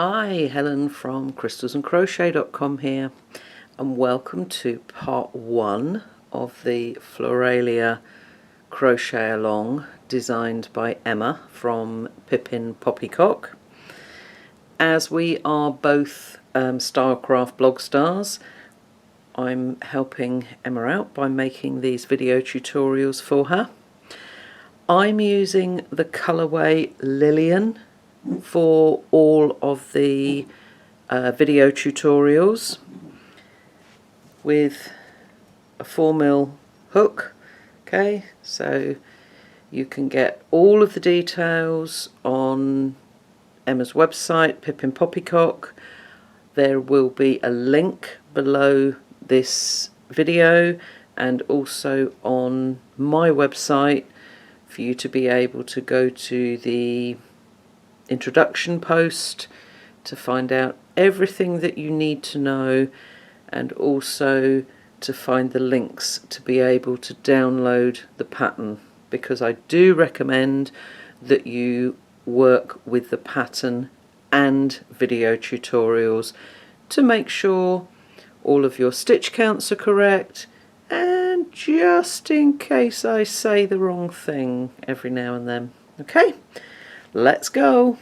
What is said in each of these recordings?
Hi, Helen from crystalsandcrochet.com here, and welcome to part 1 of the Floralia crochet along designed by Emma from Pippin Poppycock. As we are both Stylecraft blog stars, I'm helping Emma out by making these video tutorials for her. I'm using the colourway Lillian for all of the video tutorials with a 4mm hook. Okay, so you can get all of the details on Emma's website, Pippin Poppycock. There will be a link below this video and also on my website for you to be able to go to the introduction post to find out everything that you need to know, and also to find the links to be able to download the pattern, because I do recommend that you work with the pattern and video tutorials to make sure all of your stitch counts are correct, and just in case I say the wrong thing every now and then. Okay, let's go.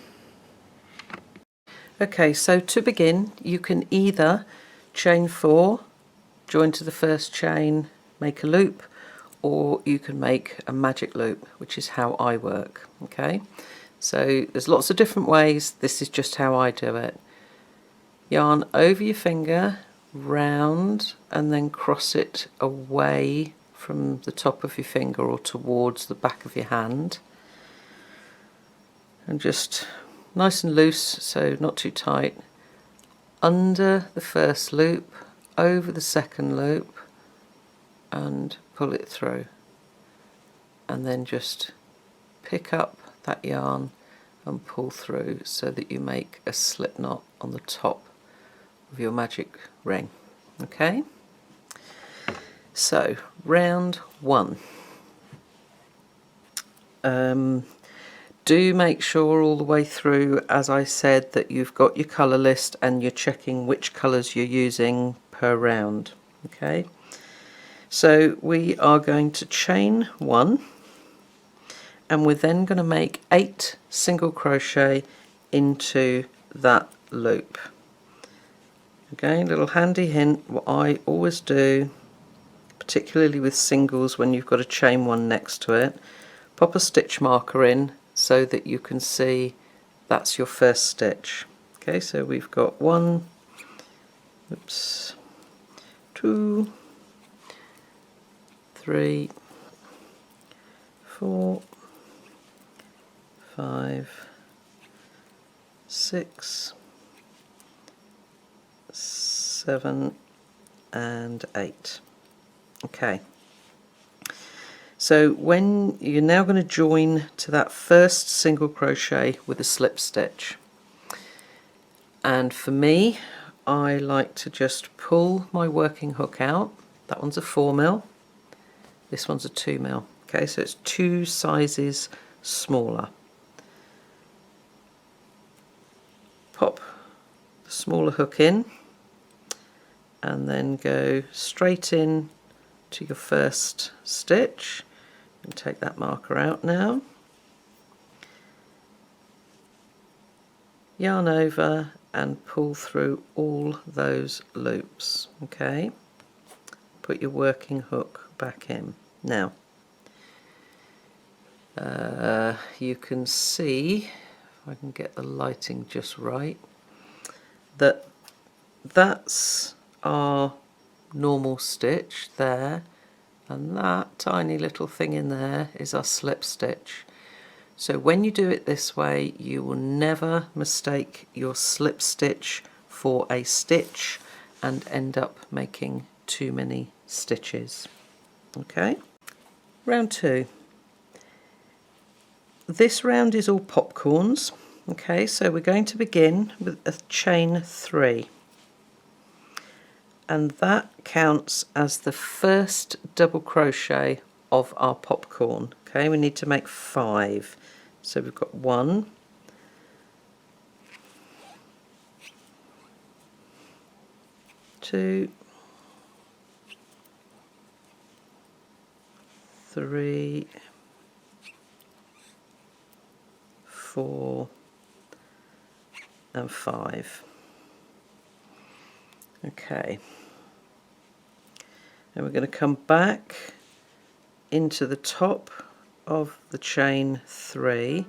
Okay, so to begin, you can either chain 4, join to the first chain, make a loop, or you can make a magic loop, which is how I work. Okay, so there's lots of different ways. This is just how I do it. Yarn over your finger, round, and then cross it away from the top of your finger or towards the back of your hand, and just nice and loose, so not too tight, under the first loop, over the second loop, and pull it through, and then just pick up that yarn and pull through so that you make a slip knot on the top of your magic ring. Okay, so round 1. Do make sure all the way through, as I said, that you've got your colour list and you're checking which colours you're using per round. Okay, so we are going to chain 1, and we're then going to make 8 single crochet into that loop. Okay, little handy hint, what I always do, particularly with singles when you've got a chain 1 next to it, pop a stitch marker in so that you can see that's your first stitch. Okay, so we've got 1, 2, 3, 4, 5, 6, 7 and 8. Okay, so when you're now going to join to that first single crochet with a slip stitch, and for me I like to just pull my working hook out. That one's a 4mm, this one's a 2mm. Okay, so it's 2 sizes smaller. Pop the smaller hook in and then go straight in to your first stitch, and take that marker out now, yarn over and pull through all those loops. Okay, put your working hook back in. Now you can see, if I can get the lighting just right, that that's our normal stitch there, and that tiny little thing in there is our slip stitch. So when you do it this way, you will never mistake your slip stitch for a stitch and end up making too many stitches. Okay, round 2. This round is all popcorns. Okay, so we're going to begin with a chain 3, and that counts as the first double crochet of our popcorn. Okay, we need to make 5, so we've got 1, 2, 3, 4 and 5. Okay, and we're going to come back into the top of the chain 3,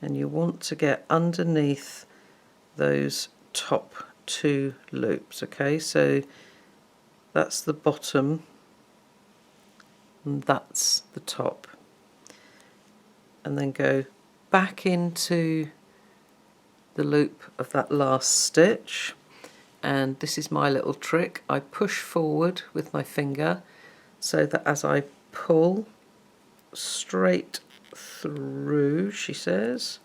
and you want to get underneath those top 2 loops. Okay, so that's the bottom and that's the top, and then go back into the loop of that last stitch. And this is my little trick. I push forward with my finger so that as I pull straight through, she says,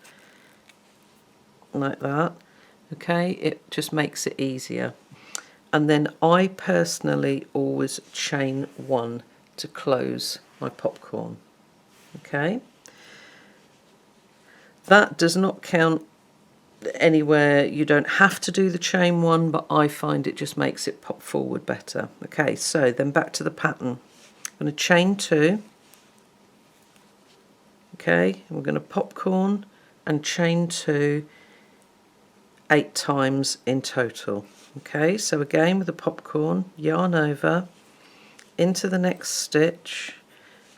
like that, okay, it just makes it easier. And then I personally always chain 1 to close my popcorn. Okay, that does not count anywhere. You don't have to do the chain 1, but I find it just makes it pop forward better. Okay, so then back to the pattern. I'm going to chain 2, okay, and we're going to popcorn and chain 2 8 times in total. Okay, so again with the popcorn, yarn over into the next stitch,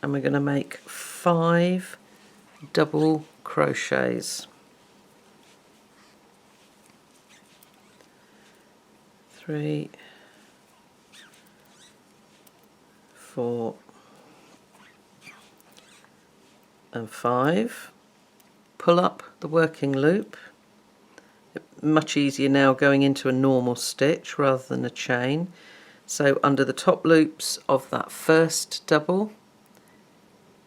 and we're going to make 5 double crochets. 3, 4 and 5. Pull up the working loop. Much easier now going into a normal stitch rather than a chain. So under the top loops of that first double,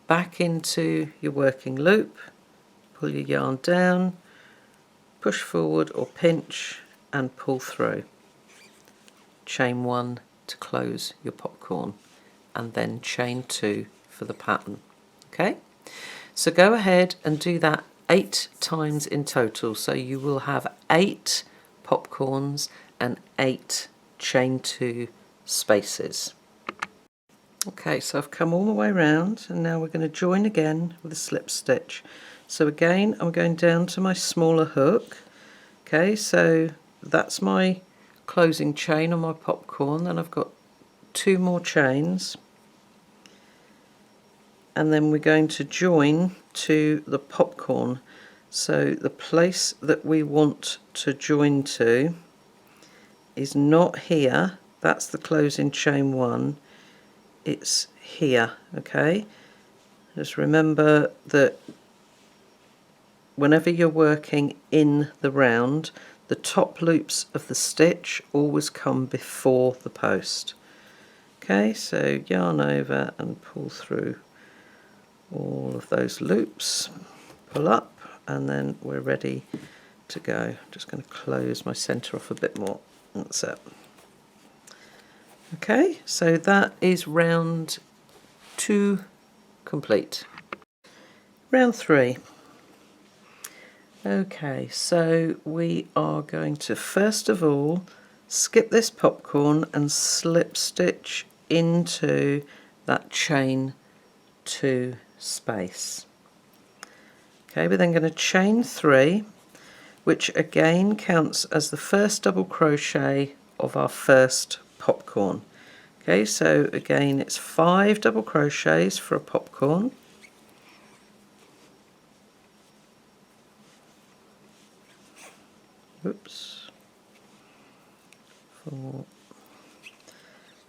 back into your working loop, pull your yarn down, push forward or pinch and pull through. Chain 1 to close your popcorn, and then chain 2 for the pattern. Okay, so go ahead and do that 8 times in total, so you will have 8 popcorns and 8 chain 2 spaces. Okay, so I've come all the way around, and now we're going to join again with a slip stitch. So again, I'm going down to my smaller hook. Okay, so that's my closing chain on my popcorn, then I've got 2 more chains, and then we're going to join to the popcorn. So the place that we want to join to is not here, that's the closing chain 1, it's here. Okay, just remember that whenever you're working in the round, the top loops of the stitch always come before the post. Okay, so yarn over and pull through all of those loops, pull up, and then we're ready to go. Just going to close my centre off a bit more. That's it. Okay, so that is round 2 complete. Round 3. Okay, so we are going to first of all skip this popcorn and slip stitch into that chain 2 space. Okay, we're then going to chain 3, which again counts as the first double crochet of our first popcorn. Okay, so again it's 5 double crochets for a popcorn. Oops. 4,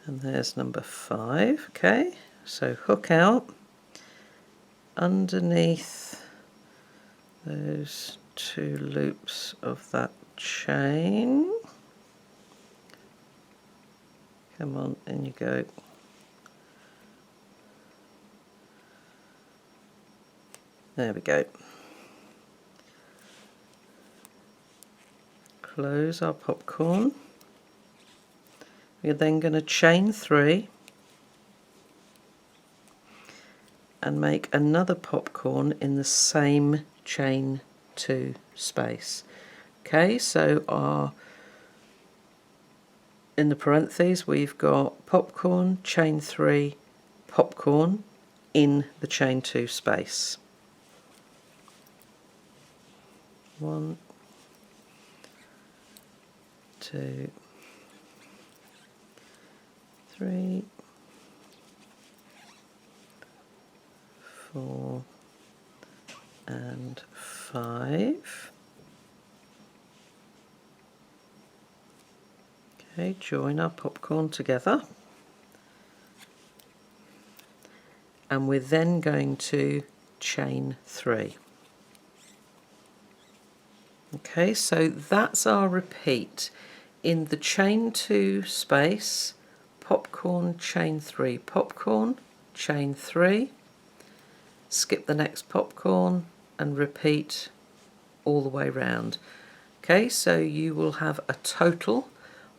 and there's number 5. Okay, so hook out underneath those 2 loops of that chain. Come on, in you go. There we go. Close our popcorn. We're then going to chain 3 and make another popcorn in the same chain 2 space. Okay, so our in the parentheses we've got popcorn, chain 3, popcorn in the chain 2 space. 1, 2, 3, 4 and 5. Okay, join our popcorn together, and we're then going to chain 3. Okay, so that's our repeat. In the chain 2 space, popcorn, chain 3, popcorn, chain 3, skip the next popcorn and repeat all the way round. Okay, so you will have a total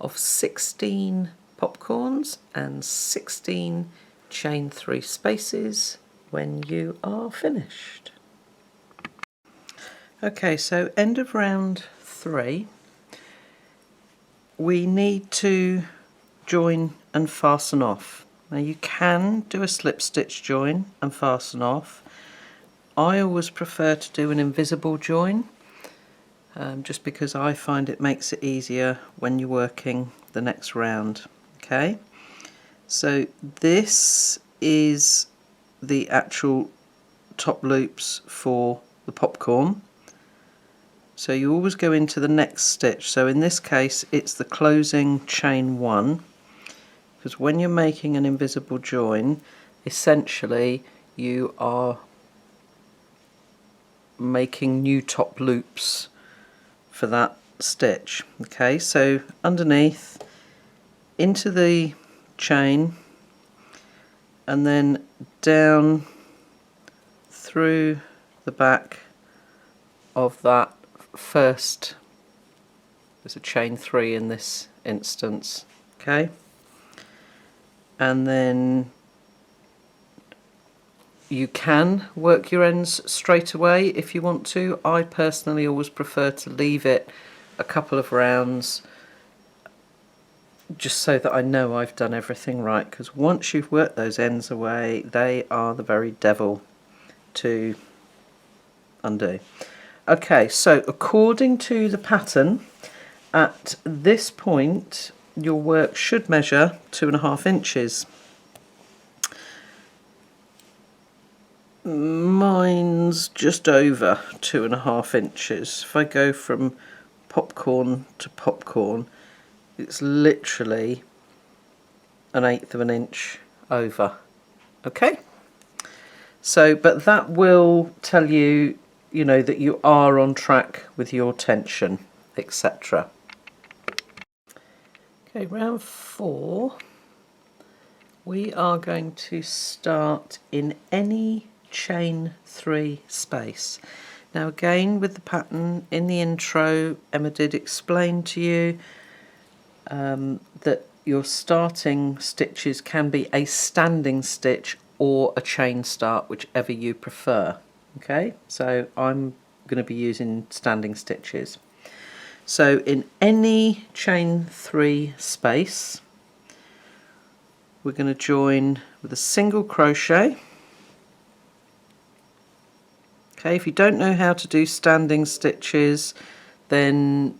of 16 popcorns and 16 chain 3 spaces when you are finished. Okay, so end of round 3, we need to join and fasten off. Now you can do a slip stitch join and fasten off. I always prefer to do an invisible join, just because I find it makes it easier when you're working the next round. Okay, so this is the actual top loops for the popcorn. So you always go into the next stitch. So in this case it's the closing chain 1, because when you're making an invisible join, essentially you are making new top loops for that stitch. Okay, so underneath into the chain and then down through the back of that first, there's a chain 3 in this instance. Okay, and then you can work your ends straight away if you want to. I personally always prefer to leave it a couple of rounds just so that I know I've done everything right, because once you've worked those ends away, they are the very devil to undo. Okay, so according to the pattern, at this point your work should measure 2.5 inches. Mine's just over 2.5 inches. If I go from popcorn to popcorn, it's literally 1/8 of an inch over. Okay, so but that will tell you, you know, that you are on track with your tension, etc. Okay, round 4, we are going to start in any chain 3 space. Now again, with the pattern in the intro, Emma did explain to you that your starting stitches can be a standing stitch or a chain start, whichever you prefer. Okay, so I'm going to be using standing stitches. So in any chain 3 space, we're going to join with a single crochet. Okay, if you don't know how to do standing stitches, then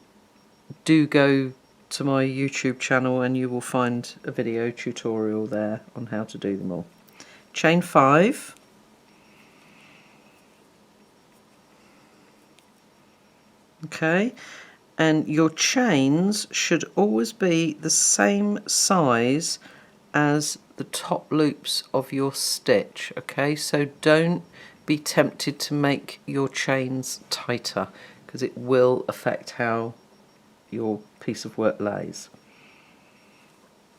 do go to my YouTube channel and you will find a video tutorial there on how to do them all. Chain 5, okay, and your chains should always be the same size as the top loops of your stitch. Okay, so don't be tempted to make your chains tighter, because it will affect how your piece of work lays.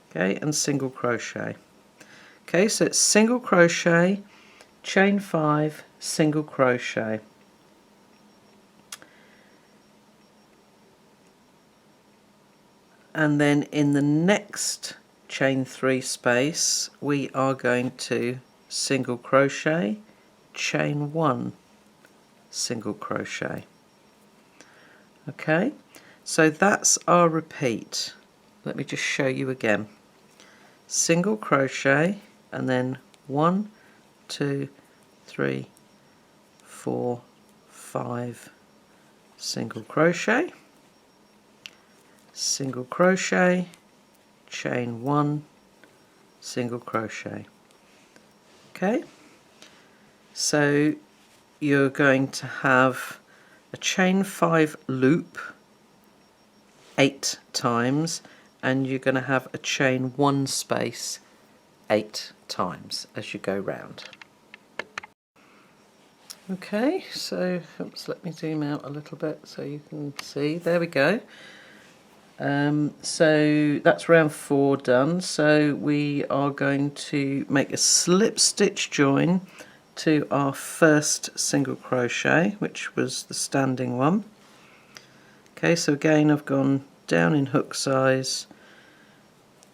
Okay, and single crochet. Okay, so it's single crochet, chain 5, single crochet. And then in the next chain 3 space, we are going to single crochet, chain 1, single crochet. Okay, so that's our repeat. let me just show you again. Single crochet, and then 1, 2, 3, 4, 5 single crochet, single crochet, chain 1, single crochet. Okay, so you're going to have a chain 5 loop 8 times, and you're going to have a chain 1 space 8 times as you go round. Okay, so oops, let me zoom out a little bit so you can see. There we go. So that's round 4 done. So we are going to make a slip stitch join to our first single crochet, which was the standing one. Okay, so again I've gone down in hook size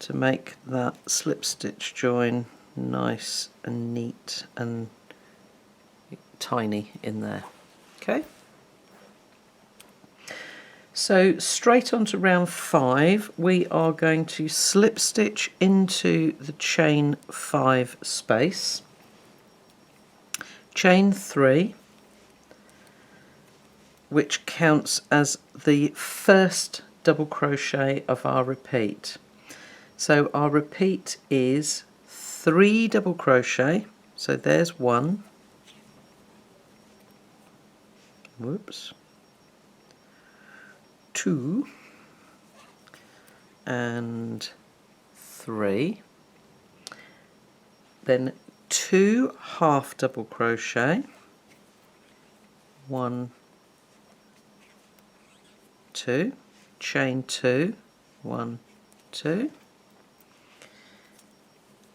to make that slip stitch join nice and neat and tiny in there. Okay, so straight on to round 5, we are going to slip stitch into the chain 5 space, chain 3, which counts as the first double crochet of our repeat. So our repeat is 3 double crochet, so there's 1, whoops, 2 and 3, then 2 half double crochet, 1, 2, chain 2, 1, 2,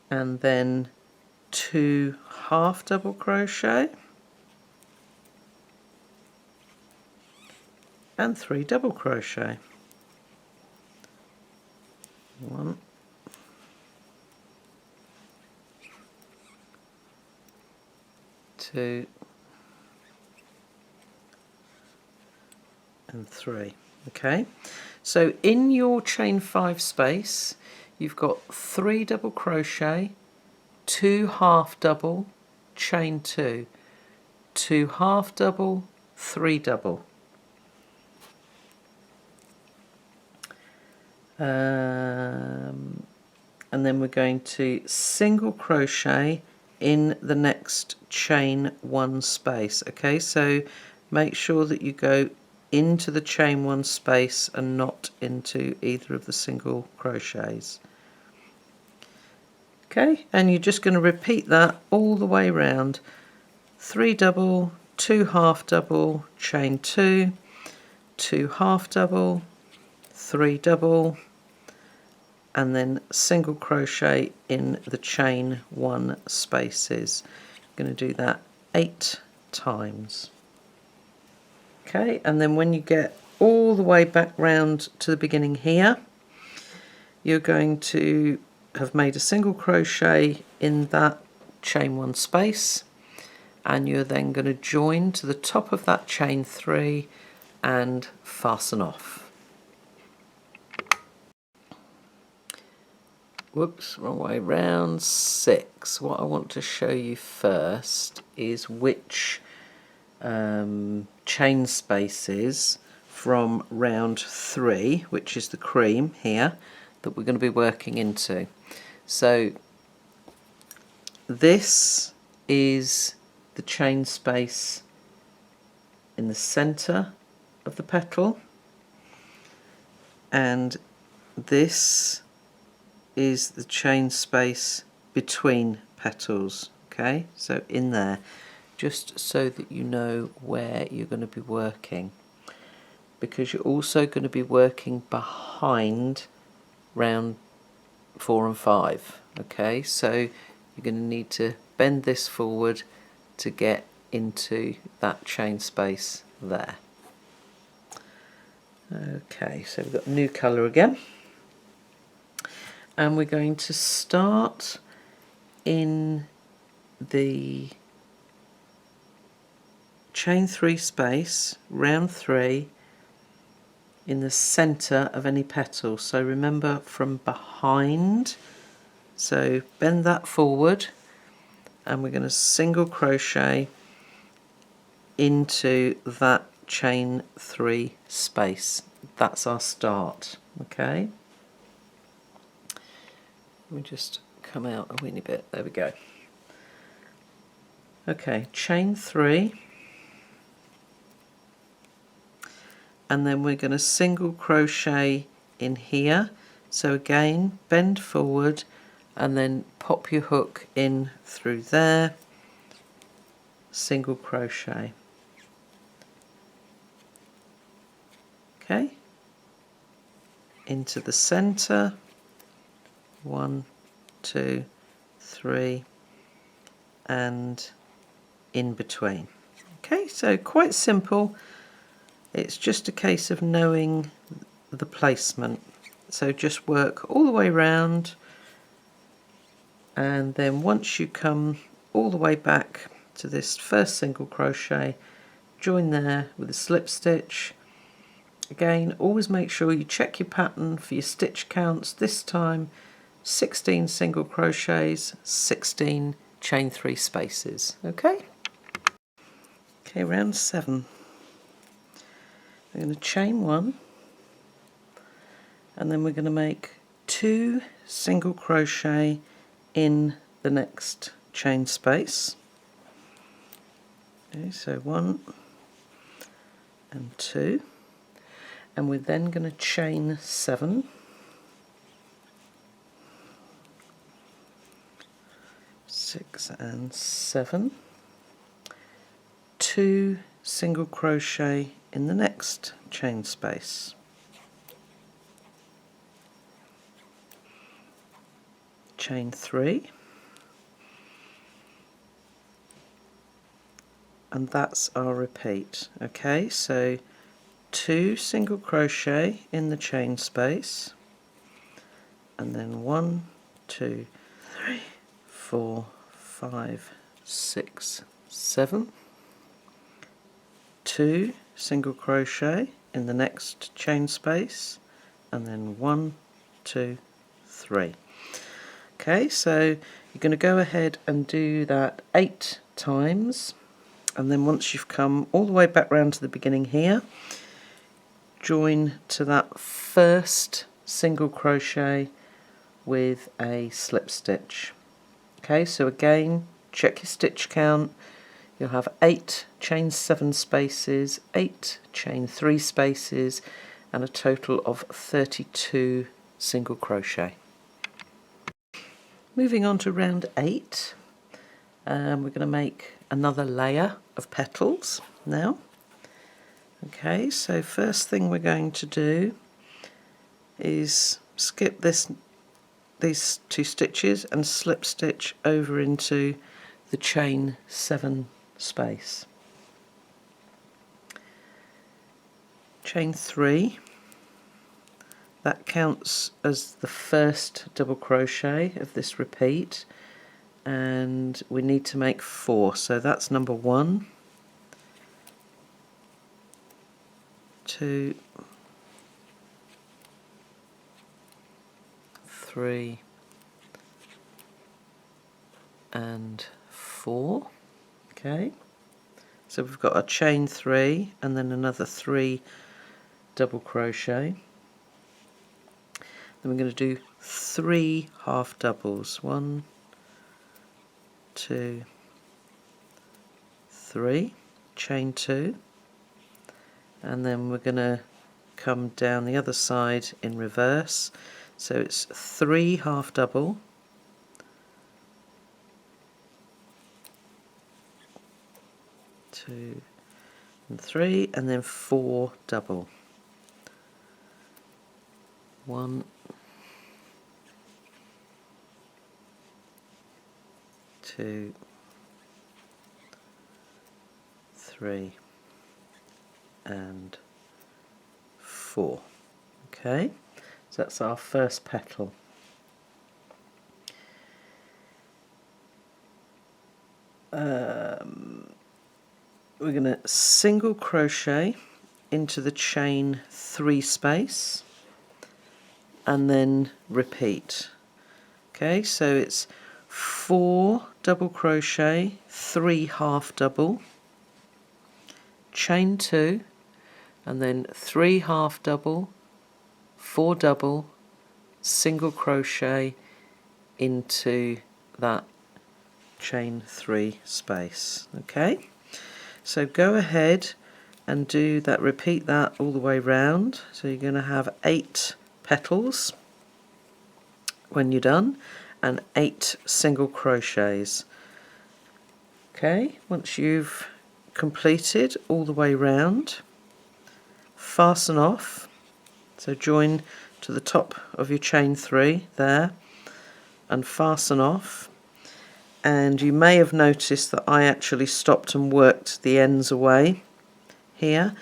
and then 2 half double crochet and 3 double crochet, 1, 2 and 3. Okay, so in your chain 5 space you've got 3 double crochet, 2 half double, chain 2, 2 half double, 3 double. And then we're going to single crochet in the next chain 1 space. Okay, so make sure that you go into the chain 1 space and not into either of the single crochets. Okay, and you're just going to repeat that all the way round. 3 double, 2 half double, chain 2, 2 half double, 3 double, and then single crochet in the chain 1 spaces. I'm going to do that 8 times. Okay, and then when you get all the way back round to the beginning here, you're going to have made a single crochet in that chain 1 space, and you're then going to join to the top of that chain 3 and fasten off. Whoops, wrong way round. 6. What I want to show you first is which chain spaces from round 3, which is the cream here, that we're going to be working into. So this is the chain space in the centre of the petal, and this is the chain space between petals. Okay, so in there, just so that you know where you're going to be working, because you're also going to be working behind round 4 and 5. Okay, so you're going to need to bend this forward to get into that chain space there. Okay, so we've got a new colour again, and we're going to start in the chain 3 space, round 3, in the center of any petal. So remember, from behind, so bend that forward, and we're going to single crochet into that chain 3 space. That's our start. Okay, let me just come out a weeny bit. There we go. Okay, chain 3, and then we're going to single crochet in here. So again, bend forward and then pop your hook in through there, single crochet. Okay, into the center, 1, 2, 3, and in between. Okay, so quite simple. It's just a case of knowing the placement. So just work all the way round, and then once you come all the way back to this first single crochet, join there with a slip stitch. Again, always make sure you check your pattern for your stitch counts. This time 16 single crochets, 16 chain 3 spaces. Okay, round 7. We're going to chain 1, and then we're going to make 2 single crochet in the next chain space. Okay, so 1 and 2, and we're then going to chain 7, 6 and 7, 2 single crochet in the next chain space, chain 3, and that's our repeat. Okay, so 2 single crochet in the chain space, and then 1, 2, 3, 4, 5, 6, 7, 2 single crochet in the next chain space, and then 1, 2, 3. Okay, so you're going to go ahead and do that 8 times, and then once you've come all the way back round to the beginning here, join to that first single crochet with a slip stitch. Okay, so again, check your stitch count. You'll have 8 chain 7 spaces, 8 chain 3 spaces, and a total of 32 single crochet. Moving on to round 8, we're going to make another layer of petals now. Okay, so first thing we're going to do is skip these 2 stitches and slip stitch over into the chain 7 space. Chain 3, that counts as the first double crochet of this repeat, and we need to make 4, so that's number 1, 2, 3, and 4. Okay, so we've got a chain 3 and then another 3 double crochet. Then we're going to do 3 half doubles, 1, 2, 3, chain 2, and then we're going to come down the other side in reverse, so it's 3 half double, 2 and 3, and then 4 double, 1, 2, 3, and 4. Okay, so that's our first petal. We're going to single crochet into the chain 3 space and then repeat. Okay, so it's 4 double crochet, 3 half double, chain 2, and then 3 half double, 4 double, single crochet into that chain 3 space. Okay, so go ahead and do that, repeat that all the way round. So you're going to have 8 petals when you're done and 8 single crochets. Okay, once you've completed all the way round, fasten off, so join to the top of your chain 3 there and fasten off. And you may have noticed that I actually stopped and worked the ends away here,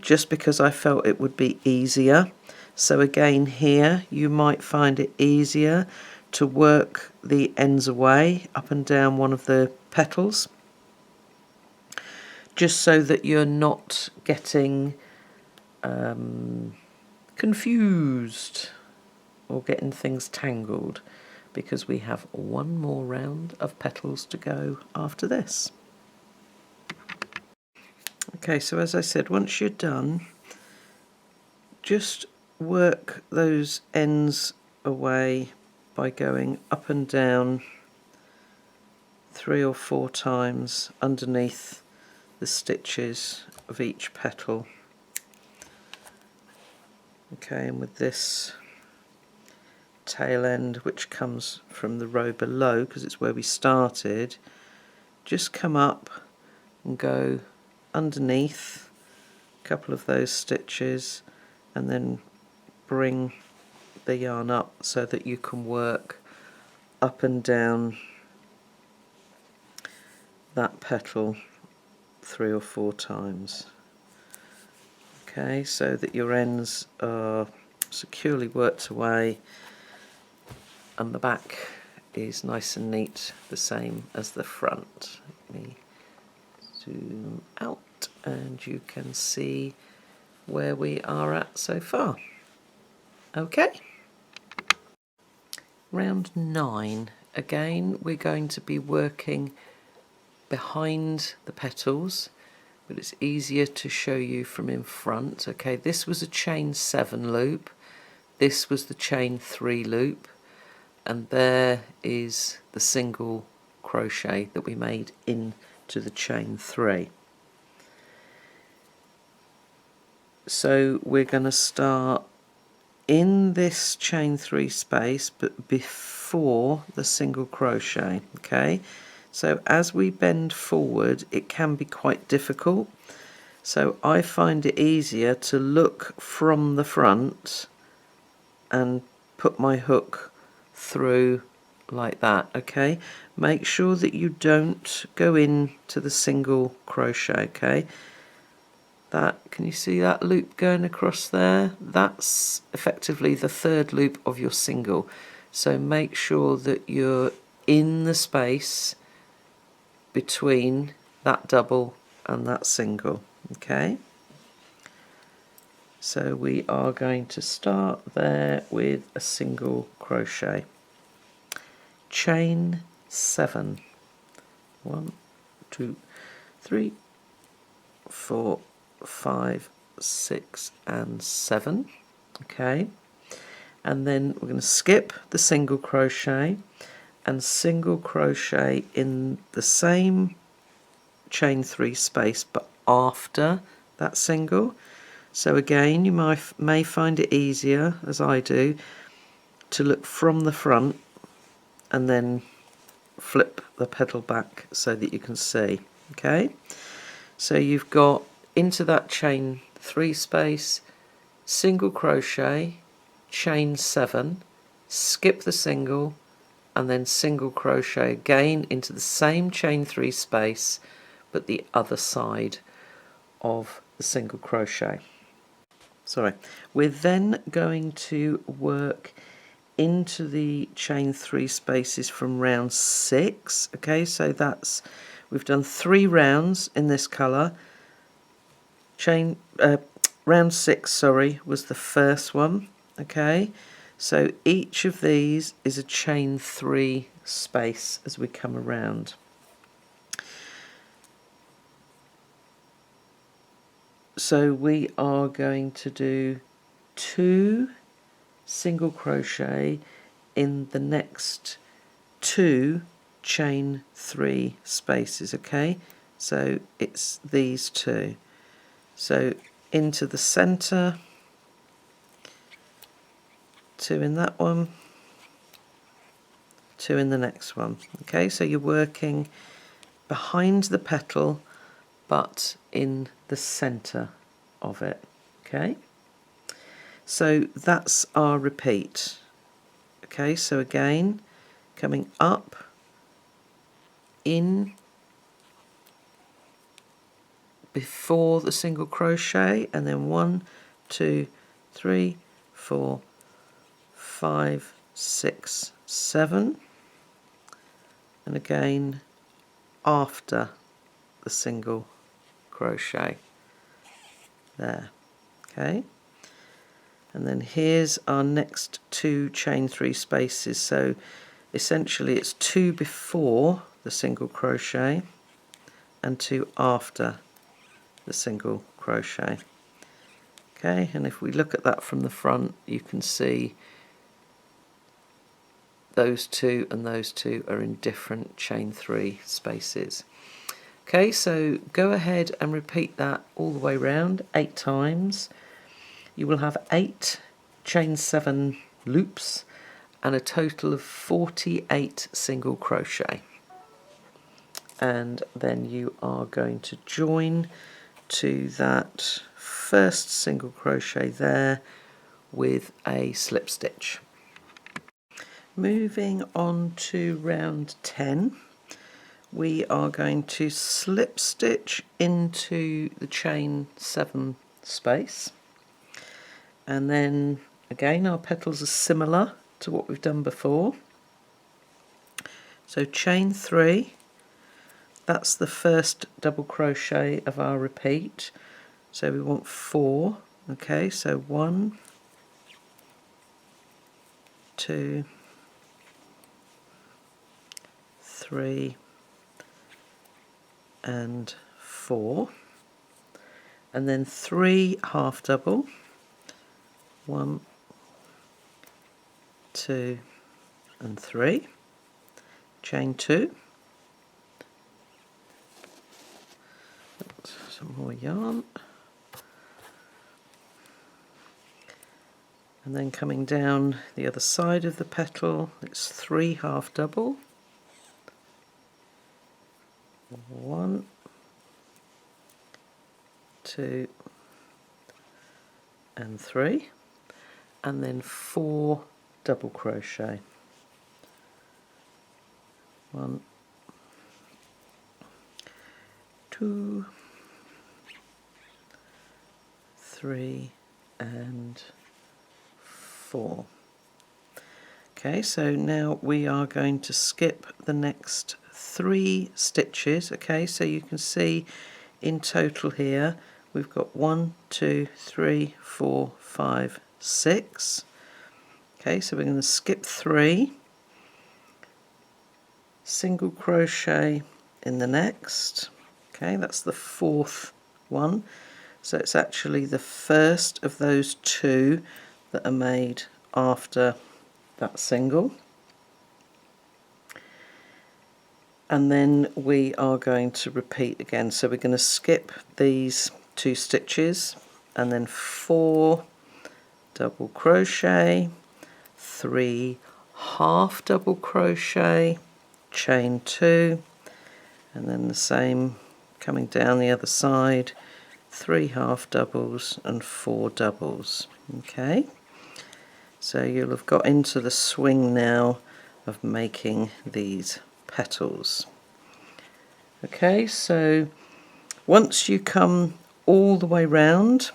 just because I felt it would be easier. So again here you might find it easier to work the ends away up and down one of the petals, just so that you're not getting confused or getting things tangled, because we have one more round of petals to go after this. Okay, so as I said, once you're done, just work those ends away by going up and down 3 or 4 times underneath the stitches of each petal. Okay, and with this tail end, which comes from the row below because it's where we started, just come up and go underneath a couple of those stitches and then bring the yarn up so that you can work up and down that petal 3 or 4 times. Okay, so that your ends are securely worked away and the back is nice and neat, the same as the front. Let me zoom out and you can see where we are at so far. Okay. Round 9. Again, we're going to be working behind the petals, but it's easier to show you from in front. Okay, this was a chain 7 loop, this was the chain 3 loop, and there is the single crochet that we made into the chain 3. So we're going to start in this chain 3 space but before the single crochet. Okay, so as we bend forward it can be quite difficult, so I find it easier to look from the front and put my hook through like that. Okay, make sure that you don't go into the single crochet. Okay, that, can you see that loop going across there? That's effectively the 3rd loop of your single, so make sure that you're in the space between that double and that single. Okay, so we are going to start there with a single crochet, chain 7, 1, 2, 3, 4, 5, 6 and 7. Okay, and then we're going to skip the single crochet and single crochet in the same chain 3 space but after that single. So again, you may find it easier, as I do, to look from the front and then flip the petal back so that you can see. Okay, so you've got into that chain 3 space, single crochet, chain 7, skip the single, and then single crochet again into the same chain 3 space but the other side of the single crochet. Sorry, we're then going to work into the chain 3 spaces from round 6. Okay, so that's, we've done 3 rounds in this colour, round 6, sorry, was the first one. Okay, so each of these is a chain 3 space as we come around. So we are going to do 2 single crochet in the next 2 chain 3 spaces. Okay, so it's these 2. So into the center, 2 in that one, 2 in the next one. Okay, so you're working behind the petal but in the center of it. Okay, so that's our repeat. Okay, so again, coming up, in before the single crochet, and then 1, 2, 3, 4, 5, 6, 7, and again after the single crochet there. Okay, and then here's our next 2 chain 3 spaces. So essentially it's 2 before the single crochet and 2 after the single crochet. Okay, and if we look at that from the front, you can see those 2 and those 2 are in different chain 3 spaces. Okay, so go ahead and repeat that all the way round 8 times. You will have 8 chain 7 loops and a total of 48 single crochet. And then you are going to join to that first single crochet there with a slip stitch. Moving on to round 10, we are going to slip stitch into the chain 7 space, and then again our petals are similar to what we've done before. So chain 3, that's the first double crochet of our repeat, so we want 4. Okay, so 1, 2, 3 and 4, and then 3 half double, 1, 2 and 3, chain 2, some more yarn, and then coming down the other side of the petal, it's 3 half double, 1, 2 and 3, and then 4 double crochet, 1, 2, 3 and 4. Okay, so now we are going to skip the next 3 stitches. Okay, so you can see in total here we've got 1, 2, 3, 4, 5, 6. Okay, so we're going to skip 3, single crochet in the next. Okay, that's the 4th one, so it's actually the first of those 2 that are made after that single. And then we are going to repeat again, so we're going to skip these 2 stitches and then 4 double crochet, 3 half double crochet, chain 2, and then the same coming down the other side, 3 half doubles and 4 doubles. Okay, so you'll have got into the swing now of making these petals. Okay, so once you come all the way round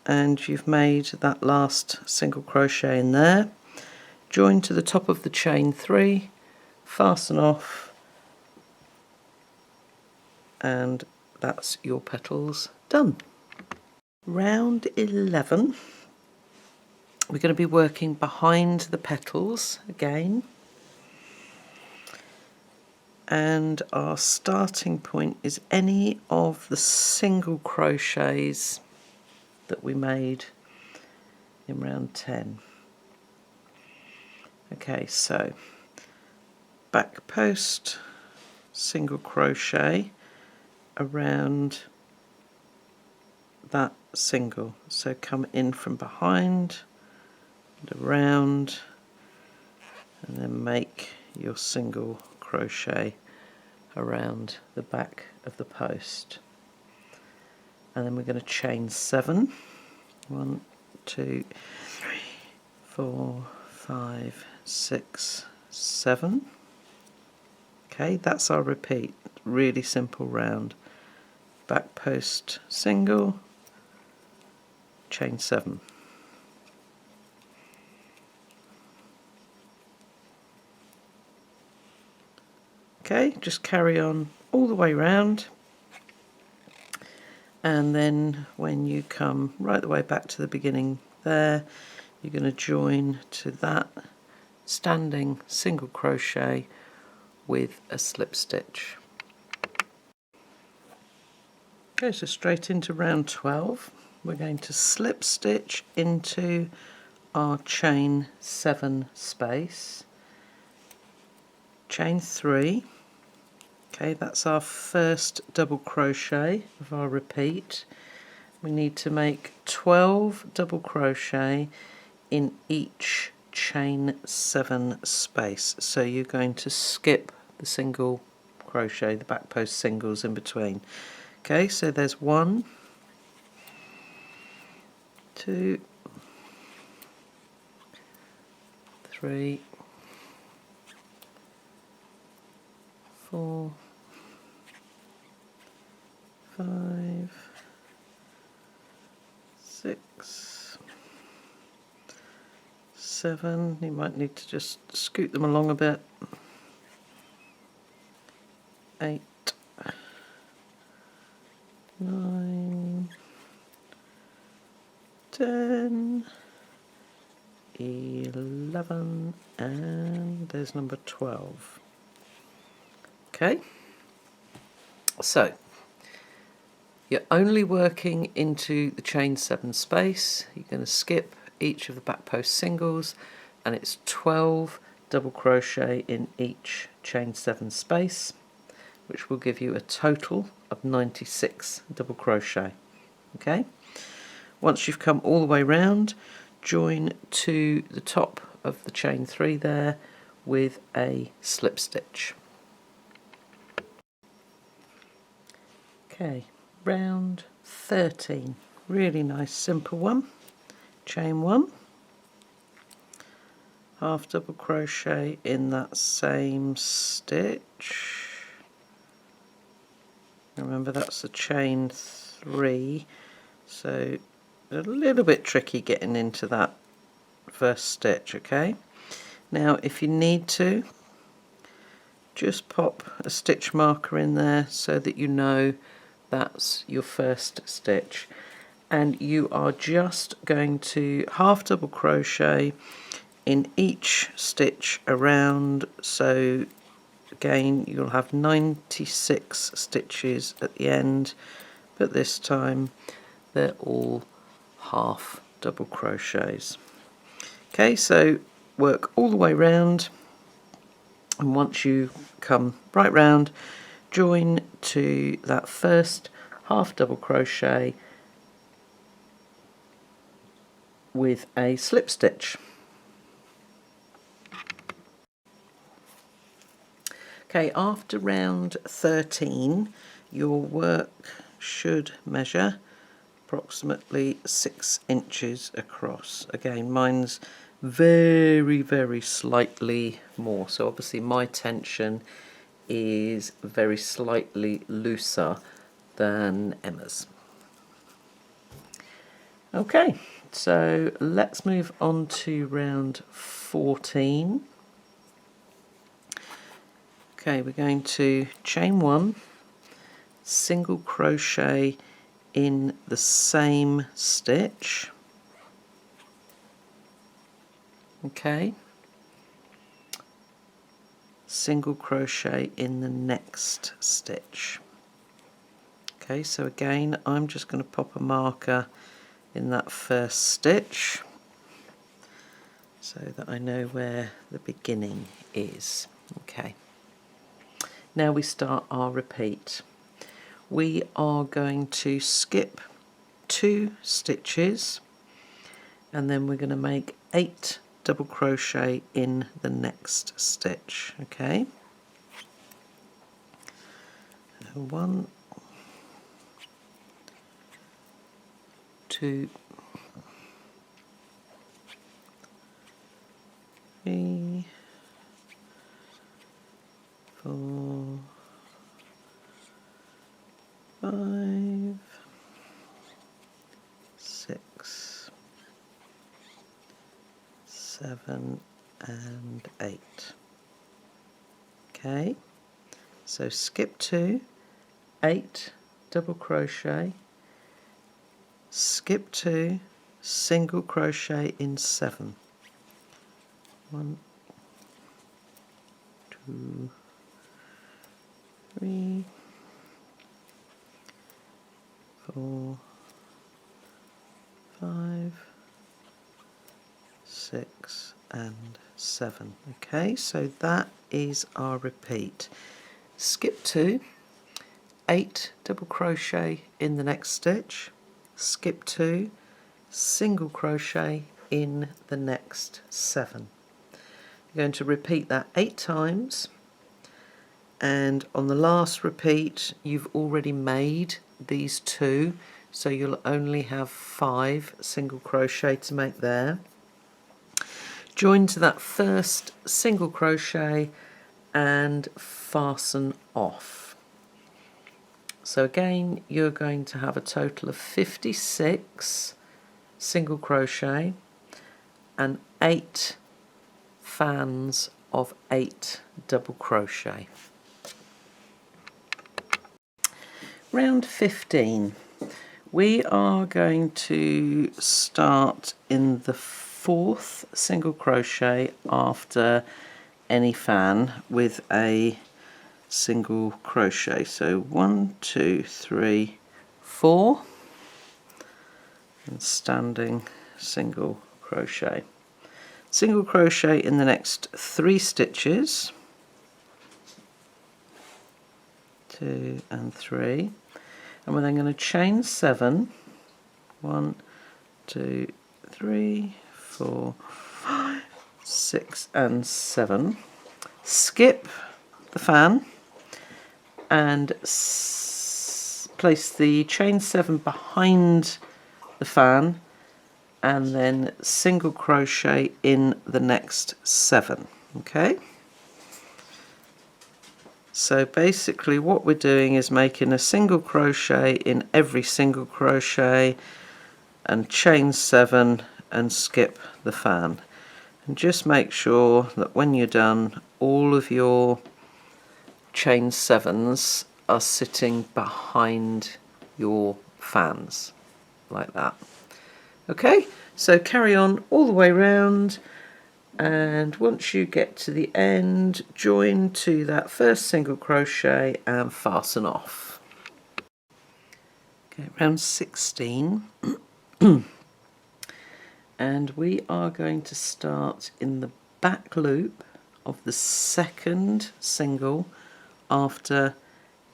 and you've made that last single crochet in there, join to the top of the chain 3, fasten off, and that's your petals done. Round 11, we're going to be working behind the petals again, and our starting point is any of the single crochets that we made in round 10. Okay, so back post, single crochet around that single, so come in from behind and around, and then make your single crochet around the back of the post, and then we're going to chain 7. 1, 2, 3, 4, 5, 6, 7. Okay, that's our repeat. Really simple round. Back post single, chain 7. Okay, just carry on all the way round, and then when you come right the way back to the beginning there, you're going to join to that standing single crochet with a slip stitch. Okay, so straight into round 12, we're going to slip stitch into our chain 7 space, chain 3. Okay, that's our first double crochet of our repeat. We need to make 12 double crochet in each chain 7 space. So you're going to skip the single crochet, the back post singles in between. Okay, so there's 1, 2, 3, 4, 5, 6, 7. You might need to just scoot them along a bit. 8, 9, 10, 11, and there's number 12. Okay, so you're only working into the chain 7 space. You're going to skip each of the back post singles, and it's 12 double crochet in each chain 7 space, which will give you a total of 96 double crochet. Okay, once you've come all the way round, join to the top of the chain 3 there with a slip stitch. Okay, round 13, really nice simple one. Chain 1, half double crochet in that same stitch. Remember, that's the chain 3, so a little bit tricky getting into that first stitch. Okay, now if you need to, just pop a stitch marker in there so that you know that's your first stitch, and you are just going to half double crochet in each stitch around, so again you'll have 96 stitches at the end, but this time they're all half double crochets. Okay, so work all the way round, and once you come right round, join to that first half double crochet with a slip stitch. Okay, after round 13, your work should measure approximately 6 inches across. Again, mine's very, very slightly more, so obviously my tension is very slightly looser than Emma's. Okay, so let's move on to round 14. Okay, we're going to chain 1, single crochet in the same stitch. Okay, single crochet in the next stitch. Okay, so again I'm just going to pop a marker in that first stitch so that I know where the beginning is. Okay, now we start our repeat. We are going to skip 2 stitches and then we're going to make 8 double crochet in the next stitch. Okay, 1, 2, 3, 4, 5, 6, 7 and 8. Okay, so skip 2, 8 double crochet, skip 2, single crochet in 7. 1, 2, 3, 4, 5, 6 and 7. Okay, so that is our repeat. Skip 2, 8 double crochet in the next stitch, skip 2, single crochet in the next 7. You're going to repeat that 8 times, and on the last repeat you've already made these 2, so you'll only have 5 single crochet to make there. Join to that first single crochet and fasten off. So again you're going to have a total of 56 single crochet and 8 fans of 8 double crochet. Round 15, we are going to start in the 4th single crochet after any fan with a single crochet. So 1, 2, 3, 4 and standing single crochet. Single crochet in the next 3 stitches, 2 and 3, and we're then going to chain 7, 1, 2, 3, 4, 5, 6 and 7, skip the fan and place the chain 7 behind the fan and then single crochet in the next 7. Okay, so basically what we're doing is making a single crochet in every single crochet and chain 7 and skip the fan, and just make sure that when you're done all of your chain 7s are sitting behind your fans like that. Okay, so carry on all the way round, and once you get to the end, join to that first single crochet and fasten off. Okay, round 16 and we are going to start in the back loop of the 2nd single after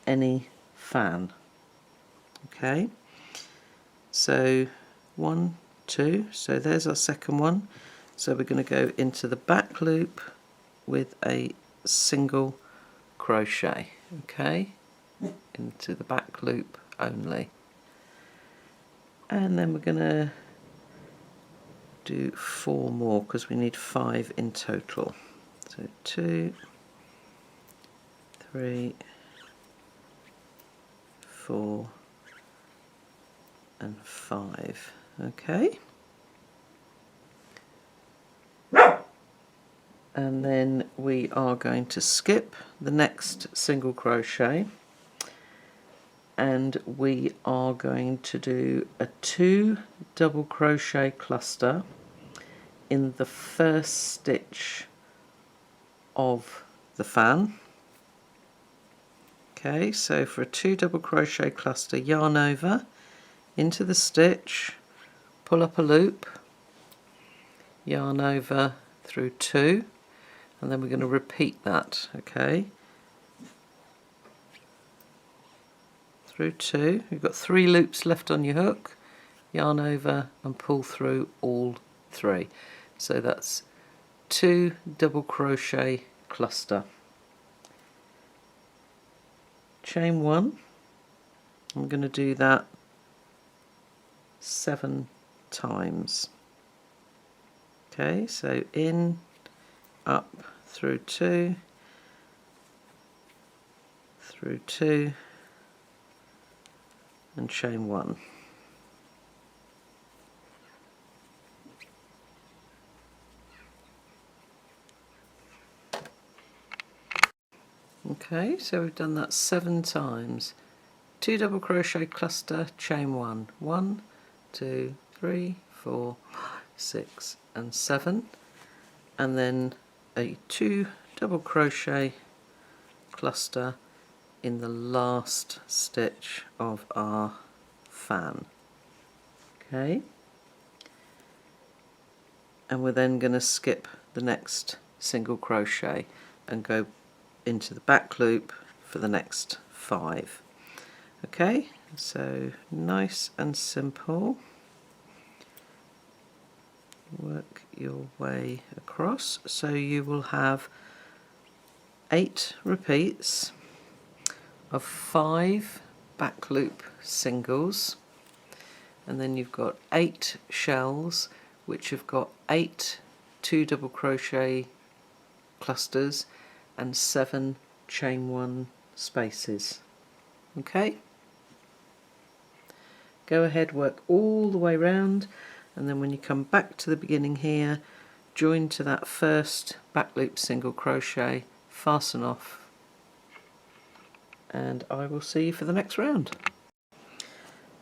any fan. Okay, so 1, 2, so there's our 2nd one. So we're going to go into the back loop with a single crochet. Okay, into the back loop only, and then we're going to do 4 more because we need 5 in total. So 2, 3, 4 and 5. Okay, and then we are going to skip the next single crochet and we are going to do a 2 double crochet cluster in the first stitch of the fan. Okay, so for a 2 double crochet cluster, yarn over into the stitch, pull up a loop, yarn over through 2, and then we're going to repeat that, okay, through 2. You've got 3 loops left on your hook, yarn over and pull through all 3. So that's 2 double crochet cluster. Chain 1, I'm going to do that 7 times. Okay, so in, up, through 2, through 2, and chain 1. Okay, so we've done that 7 times. 2 double crochet cluster, chain 1. 1, 2, 3, 4, 6 and 7, and then a 2 double crochet cluster in the last stitch of our fan. Okay, and we're then going to skip the next single crochet and go into the back loop for the next 5. Okay, so nice and simple. Work your way across, so you will have 8 repeats of 5 back loop singles, and then you've got 8 shells which have got 8 2 double crochet clusters and 7 chain 1 spaces. Okay, go ahead, work all the way round, and then when you come back to the beginning here, join to that first back loop single crochet, fasten off, and I will see you for the next round.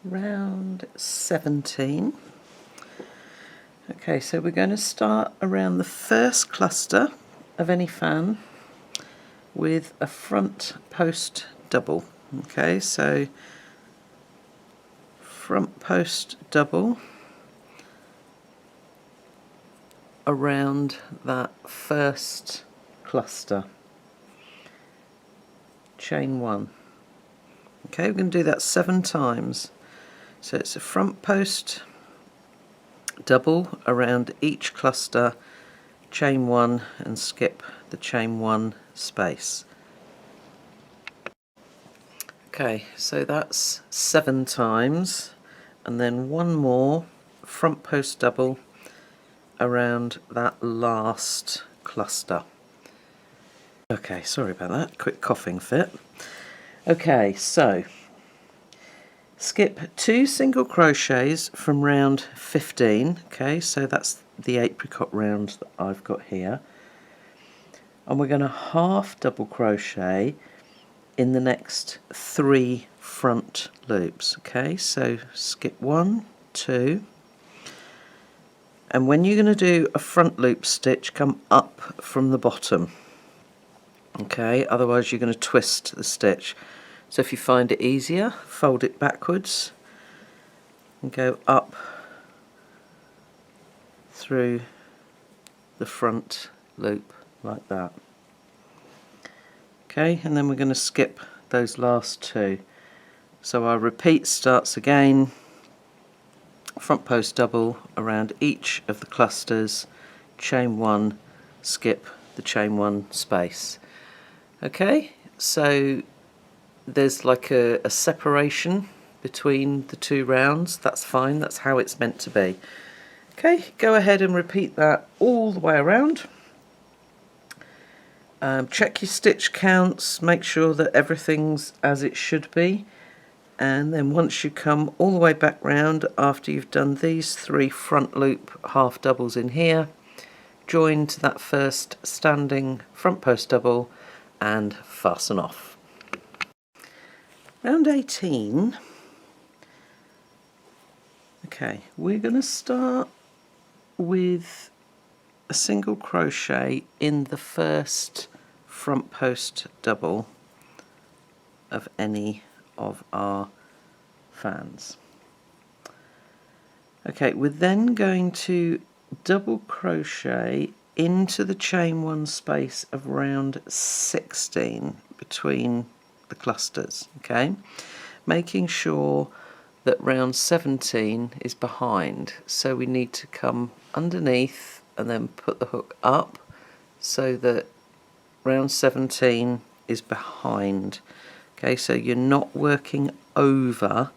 Round 17. Okay, so we're going to start around the first cluster of any fan with a front post double. Okay, so front post double around that first cluster, chain 1. Okay, we're going to do that 7 times. So it's a front post double around each cluster, chain 1 and skip the chain 1 space. Okay, so that's 7 times, and then one more front post double around that last cluster. Okay, sorry about that, quick coughing fit. Okay, so skip 2 single crochets from round 15. Okay, so that's the apricot round that I've got here, and we're going to half double crochet in the next 3 front loops. Okay, so skip 1, 2, and when you're going to do a front loop stitch, come up from the bottom. Okay, otherwise you're going to twist the stitch. So if you find it easier, fold it backwards and go up through the front loop like that. Okay, and then we're going to skip those last 2. So our repeat starts again, front post double around each of the clusters, chain 1, skip the chain 1 space. Okay, so there's like a separation between the 2 rounds. That's fine, that's how it's meant to be. Okay, go ahead and repeat that all the way around. Check your stitch counts, make sure that everything's as it should be, and then once you come all the way back round after you've done these 3 front loop half doubles in here, join to that first standing front post double and fasten off. Round 18, okay, we're going to start with a single crochet in the first front post double of any of our fans. Okay, we're then going to double crochet into the chain one space of round 16 between the clusters, okay, making sure that round 17 is behind, so we need to come underneath and then put the hook up so that round 17 is behind. Okay, so you're not working over,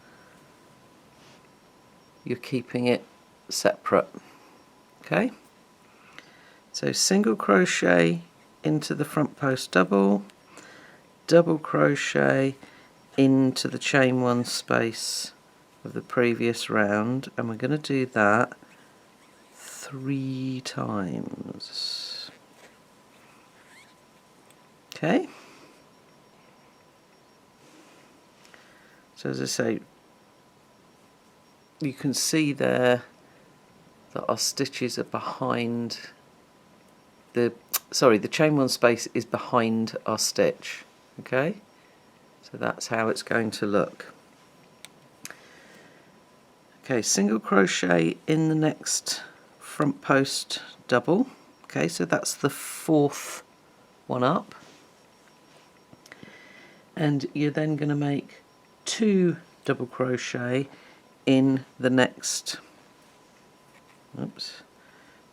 you're keeping it separate. Okay, so single crochet into the front post double, double crochet into the chain one space of the previous round, and we're going to do that 3 times. Okay, so as I say, you can see there that our stitches are behind the chain one space is behind our stitch. Okay, so that's how it's going to look. Okay, single crochet in the next front post double. Okay, so that's the 4th one up, and you're then going to make 2 double crochet in the next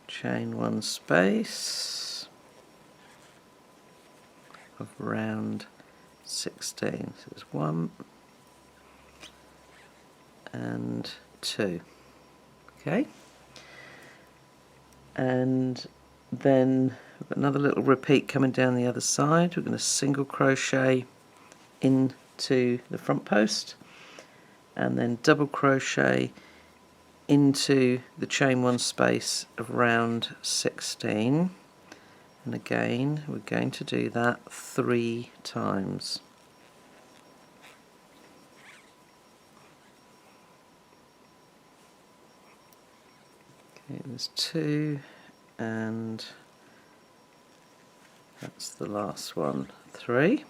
chain one space of round 16. So there's 1 and 2. Okay, and then we've got another little repeat coming down the other side. We're going to single crochet into the front post and then double crochet into the chain one space of round 16, and again we're going to do that 3 times. Okay, there's 2, and that's the last one, 3.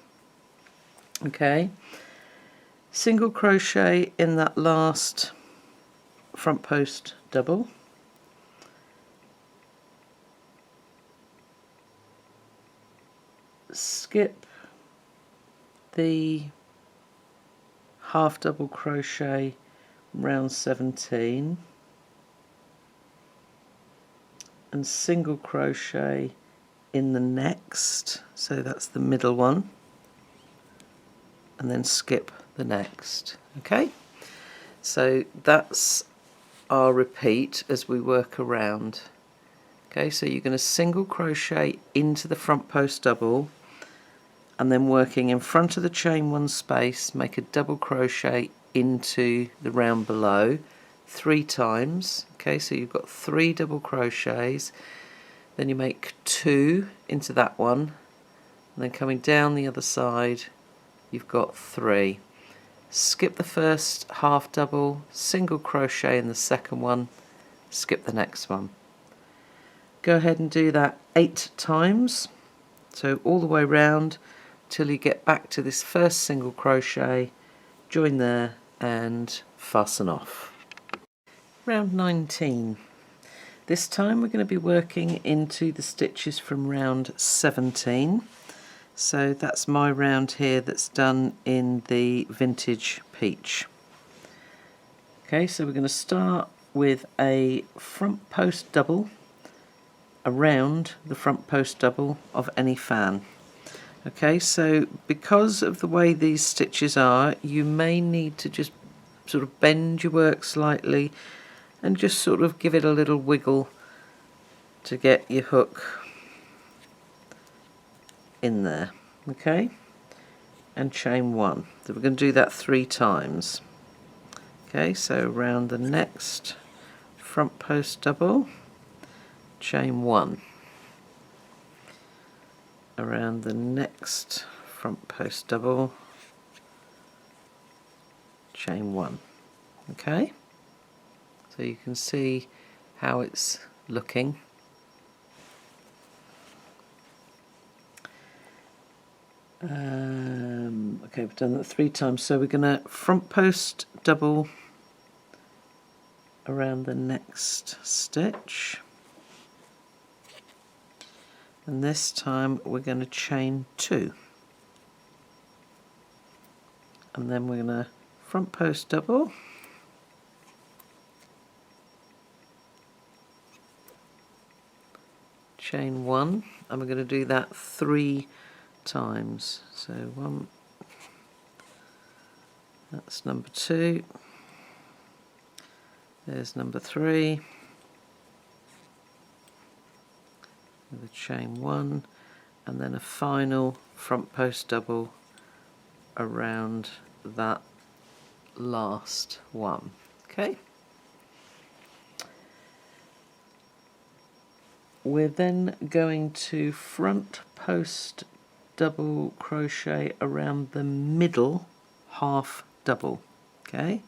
Okay, single crochet in that last front post double, skip the half double crochet round 17 and single crochet in the next, so that's the middle one, and then skip the next. Okay, so that's our repeat as we work around. Okay, so you're going to single crochet into the front post double, and then working in front of the chain one space, make a double crochet into the round below 3 times. Okay, so you've got 3 double crochets, then you make 2 into that one, and then coming down the other side you've got 3. Skip the first half double, single crochet in the second one, skip the next one. Go ahead and do that 8 times, so all the way round till you get back to this first single crochet, join there and fasten off. Round 19. This time we're going to be working into the stitches from round 17. So that's my round here that's done in the Vintage Peach. Okay, so we're going to start with a front post double around the front post double of any fan. Okay, so because of the way these stitches are, you may need to just sort of bend your work slightly and just sort of give it a little wiggle to get your hook in there. Okay, and chain 1. So we're going to do that 3 times. Okay, so around the next front post double, chain 1. Around the next front post double, chain 1. Okay, so you can see how it's looking. Okay, we've done that 3 times, so we're going to front post double around the next stitch, and this time we're going to chain 2, and then we're going to front post double, chain 1, and we're going to do that 3 times. So 1, that's number 2, there's number 3, with a chain 1, and then a final front post double around that last one. Okay, we're then going to front post double crochet around the middle half double. Okay,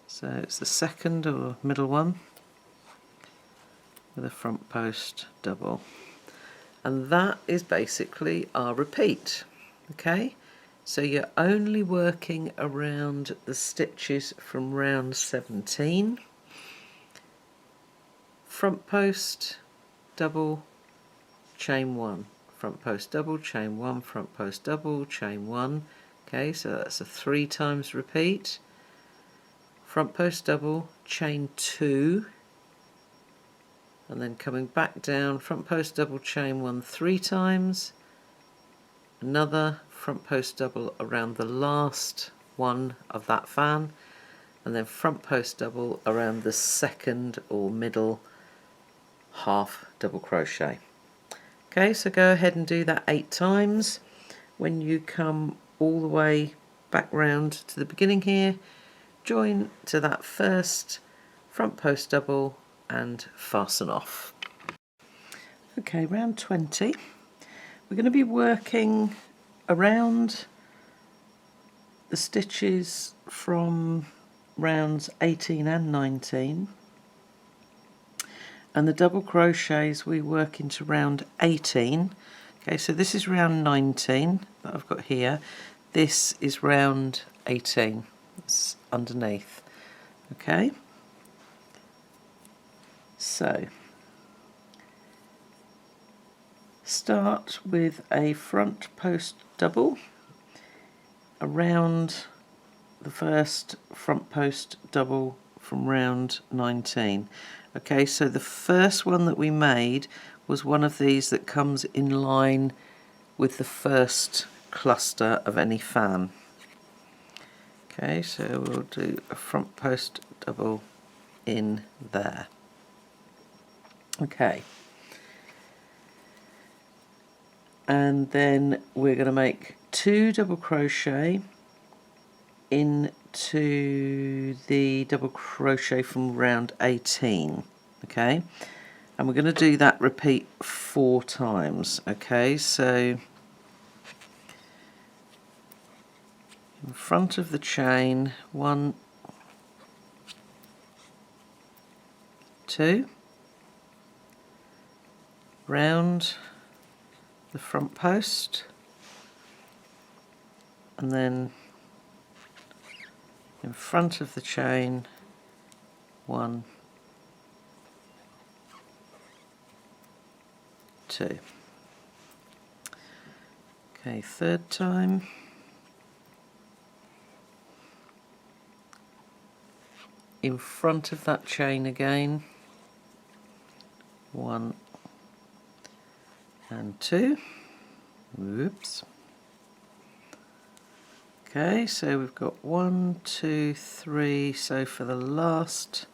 so it's the second or middle one with a front post double, and that is basically our repeat. Okay, so you're only working around the stitches from round 17, front post double, chain 1, front post double, chain 1, front post double, chain 1. Okay, so that's a 3 times repeat. Front post double, chain 2, and then coming back down, front post double, chain 1 3 times, another front post double around the last one of that fan, and then front post double around the second or middle half double crochet. Okay, so go ahead and do that 8 times. When you come all the way back round to the beginning here, join to that first front post double and fasten off. Okay, round 20, we're going to be working around the stitches from rounds 18 and 19, and the double crochets we work into round 18. Okay, so this is round 19 that I've got here, this is round 18, it's underneath. Okay, so start with a front post double around the first front post double from round 19. Okay, so the first one that we made was one of these that comes in line with the first cluster of any fan. Okay, so we'll do a front post double in there. Okay, and then we're going to make 2 double crochet into the double crochet from round 18. Okay, and we're going to do that repeat 4 times. Okay, so in front of the chain, 1, 2, round the front post, and then in front of the chain, 1, 2. Okay, third time. In front of that chain again, 1 and 2. Whoops. Okay, so we've got 1, 2, 3. So for the last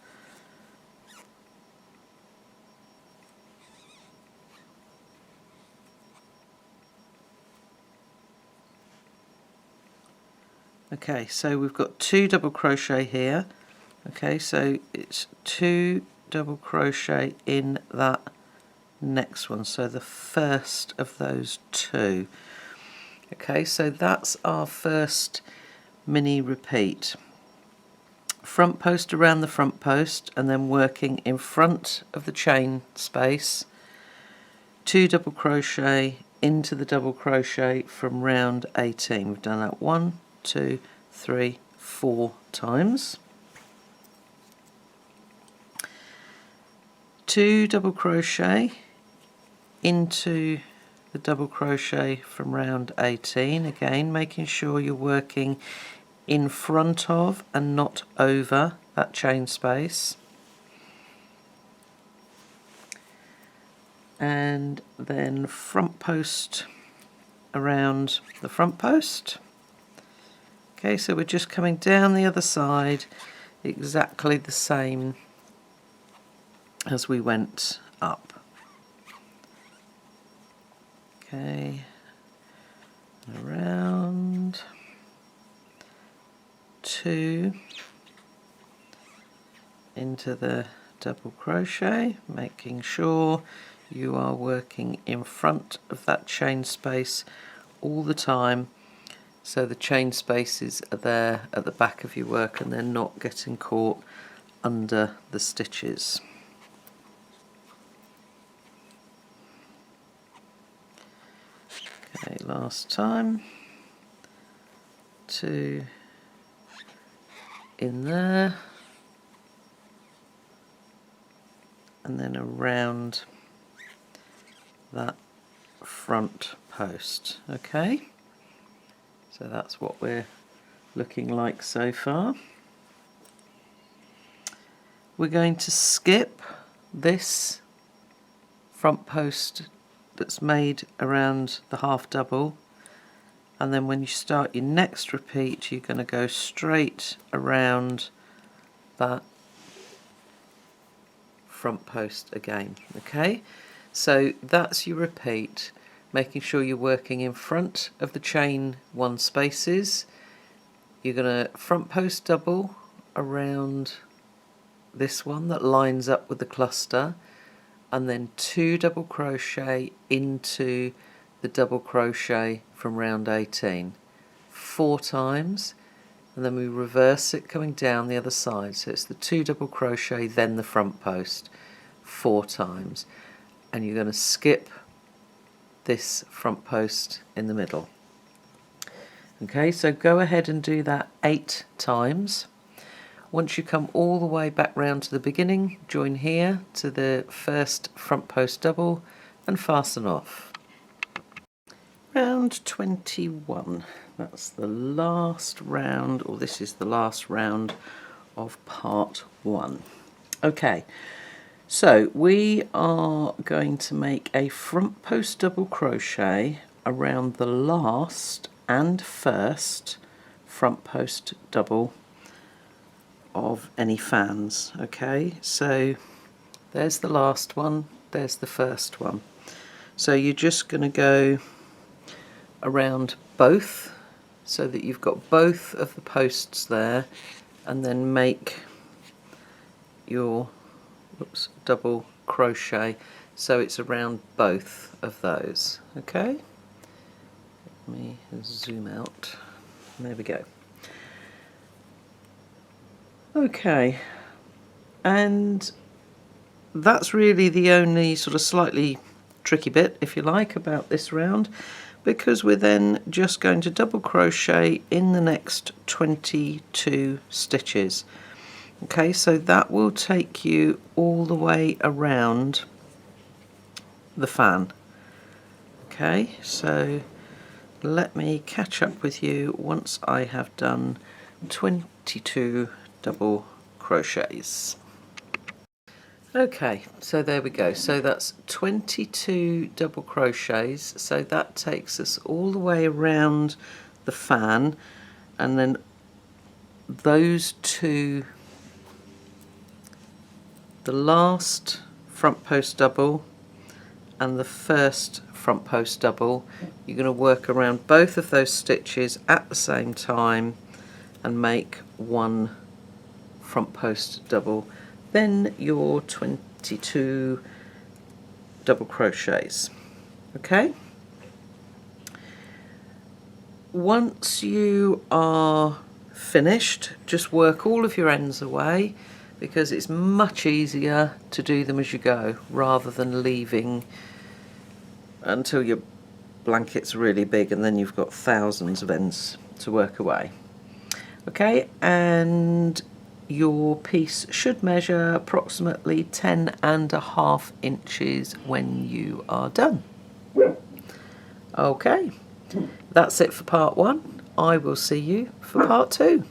okay, so we've got 2 double crochet here. Okay, so it's 2 double crochet in that next one, so the first of those 2. Okay, so that's our first mini repeat. Front post around the front post, and then working in front of the chain space, 2 double crochet into the double crochet from round 18. We've done that 1, 2, 3, 4 times. 2 double crochet into the double crochet from round 18, again making sure you're working in front of and not over that chain space, and then front post around the front post. Okay, so we're just coming down the other side exactly the same as we went up. Okay, around 2 into the double crochet, making sure you are working in front of that chain space all the time, so the chain spaces are there at the back of your work and they're not getting caught under the stitches. Okay, last time, 2 in there, and then around that front post. Okay, so that's what we're looking like so far. We're going to skip this front post that's made around the half double, and then when you start your next repeat you're going to go straight around that front post again. Okay, so that's your repeat, making sure you're working in front of the chain 1 spaces. You're going to front post double around this one that lines up with the cluster, and then 2 double crochet into the double crochet from round 18 4 times, and then we reverse it coming down the other side, so it's the 2 double crochet then the front post 4 times, and you're going to skip this front post in the middle. Okay, so go ahead and do that 8 times. Once you come all the way back round to the beginning, join here to the first front post double and fasten off. Round 21, that's the last round, or this is the last round of part 1. Okay, so we are going to make a front post double crochet around the last and first front post double of any fans. Okay, so there's the last one, there's the first one. So you're just going to go around both so that you've got both of the posts there, and then make your double crochet so it's around both of those. Okay, let me zoom out. There we go. Okay, and that's really the only sort of slightly tricky bit, if you like, about this round, because we're then just going to double crochet in the next 22 stitches. Okay, so that will take you all the way around the fan. Okay, so let me catch up with you once I have done 22 double crochets. Okay, so there we go. So that's 22 double crochets, so that takes us all the way around the fan, and then those 2, the last front post double and the first front post double, you're going to work around both of those stitches at the same time and make 1 front post double, then your 22 double crochets. Okay, once you are finished, just work all of your ends away, because it's much easier to do them as you go rather than leaving until your blanket's really big and then you've got thousands of ends to work away. Okay, and your piece should measure approximately 10.5 inches when you are done. Okay, that's it for part 1. I will see you for part 2.